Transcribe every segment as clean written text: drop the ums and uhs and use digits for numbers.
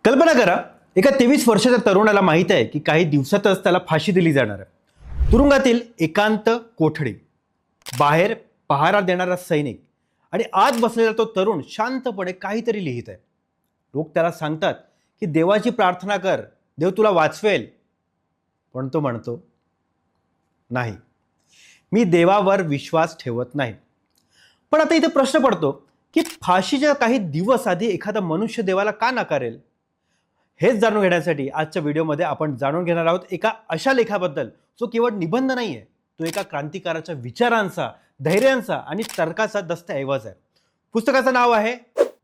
कल्पना करा, एका 23 वर्षाच्या तरुणाला माहित आहे की काही दिवसातच त्याला फाशी दिली जाणार आहे. तुरुंगातील एकांत कोठडी, बाहेर पहारा देणारा सैनिक आणि आत बसलेला तो तरुण शांतपणे काहीतरी लिहित आहे. लोक त्याला सांगतात की देवाची प्रार्थना कर, देव तुला वाचवेल. पण तो म्हणतो, नाही, मी देवावर विश्वास ठेवत नाही. पण आता इथे प्रश्न पडतो की फाशीच्या काही दिवस आधी एखादा मनुष्य देवाला का नकारेल? हेच जाणून घेण्यासाठी आजच्या व्हिडिओमध्ये आपण जाणून घेणार आहोत एका अशा लेखाबद्दल जो केवळ निबंध नाही आहे, तो एका क्रांतिकाराच्या विचारांचा, धैर्यांचा आणि तर्काचा दस्तऐवज आहे. पुस्तकाचं नाव आहे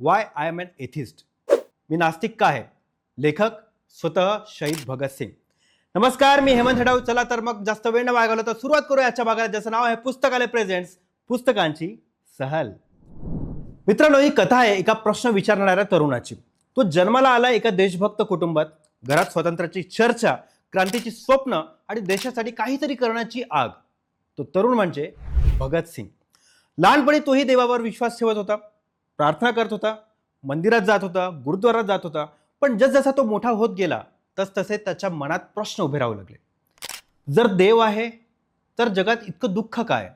why I am an atheist, मी नास्तिक का आहे. लेखक स्वतः शहीद भगतसिंग. नमस्कार, मी हेमंत हेडाव. चला तर मग जास्त वेळ न वाया घालवता सुरुवात करूया आजच्या भागात, ज्याचं नाव आहे पुस्तकालय प्रेझेंट्स, पुस्तकांची सहल. मित्रांनो, ही कथा आहे एका प्रश्न विचारणाऱ्या तरुणाची. तो जन्माला आला एका देशभक्त कुटुंबात. घरात स्वातंत्र्याची चर्चा, क्रांतीची स्वप्न आणि देशासाठी काहीतरी करण्याची आग. तो तरुण म्हणजे भगतसिंग. लहानपणी तोही देवावर विश्वास ठेवत होता, प्रार्थना करत होता, मंदिरात जात होता, गुरुद्वारात जात होता. पण जसजसा तो मोठा होत गेला तसतसे त्याच्या मनात प्रश्न उभे राहू लागले. जर देव आहे तर जगात इतकं दुःख काय?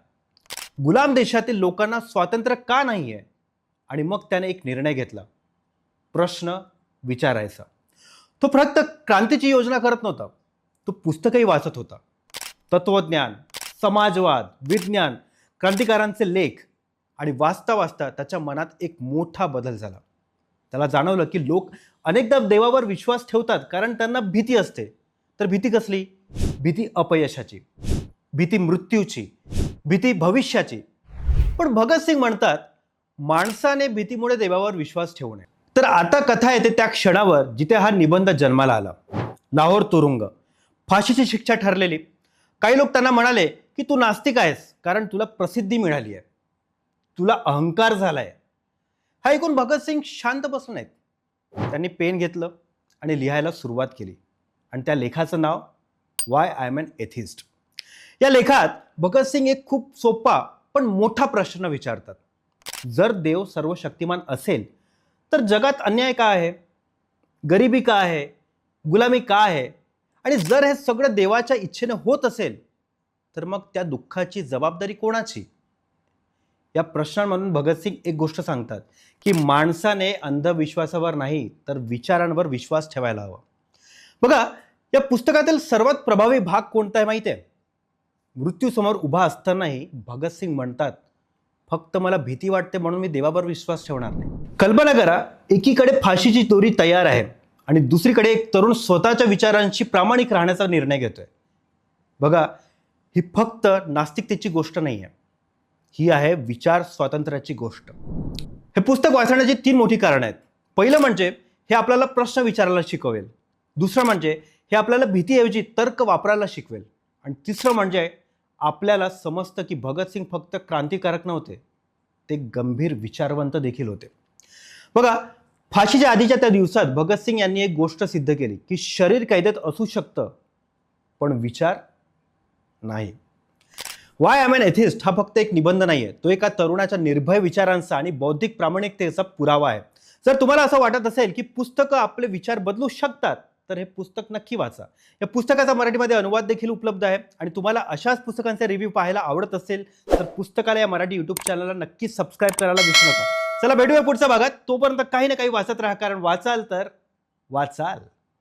गुलाम देशातील लोकांना स्वातंत्र्य का नाही आहे? आणि मग त्याने एक निर्णय घेतला, प्रश्न विचारायचा. तो फक्त क्रांतीची योजना करत नव्हता, तो पुस्तकही वाचत होता. तत्वज्ञान, समाजवाद, विज्ञान, क्रांतिकारांचे लेख. आणि वाचता वाचता त्याच्या मनात एक मोठा बदल झाला. त्याला जाणवलं की लोक अनेकदा देवावर विश्वास ठेवतात कारण त्यांना भीती असते. तर भीती कसली? भीती अपयशाची, भीती मृत्यूची, भीती भविष्याची. पण भगतसिंग म्हणतात, माणसाने भीतीमुळे देवावर विश्वास ठेवू नये. तर आता कथा येते त्या क्षणावर जिथे हा निबंध जन्माला आला. लाहोर तुरुंग, फाशीची शिक्षा ठरलेली. काही लोक त्यांना म्हणाले की तू नास्तिक आहेस कारण तुला प्रसिद्धी मिळाली आहे, तुला अहंकार झालाय. हा ऐकून भगतसिंग शांत बसले नाहीत. त्यांनी पेन घेतलं आणि लिहायला सुरुवात केली. आणि त्या लेखाचं नाव why I am an atheist. या लेखात भगतसिंग एक खूप सोपा पण मोठा प्रश्न विचारतात. जर देव सर्व शक्तिमान असेल तर जगात अन्याय का आहे, गरिबी का आहे, गुलामी का आहे? आणि जर हे सगळं देवाच्या इच्छेने होत असेल तर मग त्या दुःखाची जबाबदारी कोणाची? या प्रश्नांमधून भगतसिंग एक गोष्ट सांगतात की माणसाने अंधविश्वासावर नाही तर विचारांवर विश्वास ठेवायला हवा. बघा, या पुस्तकातील सर्वात प्रभावी भाग कोणता आहे माहिती आहे? मृत्यूसमोर उभा असतानाही भगतसिंग म्हणतात, फक्त मला भीती वाटते म्हणून मी देवावर विश्वास ठेवणार नाही. कल्पना करा, एकीकडे फाशीची दोरी तयार आहे आणि दुसरीकडे एक तरुण स्वतःच्या विचारांशी प्रामाणिक राहण्याचा निर्णय घेतोय. बघा, ही फक्त नास्तिकतेची गोष्ट नाही आहे, ही आहे विचार स्वातंत्र्याची गोष्ट. हे पुस्तक वाचण्याची 3 मोठी कारणं आहेत. पहिलं म्हणजे हे आपल्याला प्रश्न विचारायला शिकवेल. दुसरं म्हणजे हे आपल्याला भीतीऐवजी तर्क वापरायला शिकवेल. आणि तिसरं म्हणजे आपल्याला समजतं की भगतसिंग फक्त क्रांतिकारक नव्हते, ते गंभीर विचारवंत देखील होते. बघा, फाशीच्या आधीच्या त्या दिवसात भगतसिंग यांनी एक गोष्ट सिद्ध केली की शरीर कैदेत असू शकतं पण विचार नाही. Why I am an atheist हा फक्त एक निबंध नाही आहे, तो एका तरुणाच्या निर्भय विचारांचा आणि बौद्धिक प्रामाणिकतेचा पुरावा आहे. जर तुम्हाला असं वाटत असेल की पुस्तकं आपले विचार बदलू शकतात तर हे पुस्तक नक्की वाचा. या पुस्तकाचा मराठीमध्ये अनुवाद देखील उपलब्ध आहे. आणि तुम्हाला अशाच पुस्तकांचे रिव्ह्यू पाहायला आवडत असेल तर पुस्तकालय मराठी यूट्यूब चॅनलला नक्की सबस्क्राईब करायला विसरू नका. चला भेटूया पुढच्या भागात. तोपर्यंत काही ना काही वाचत राहा, कारण वाचाल तर वाचाल.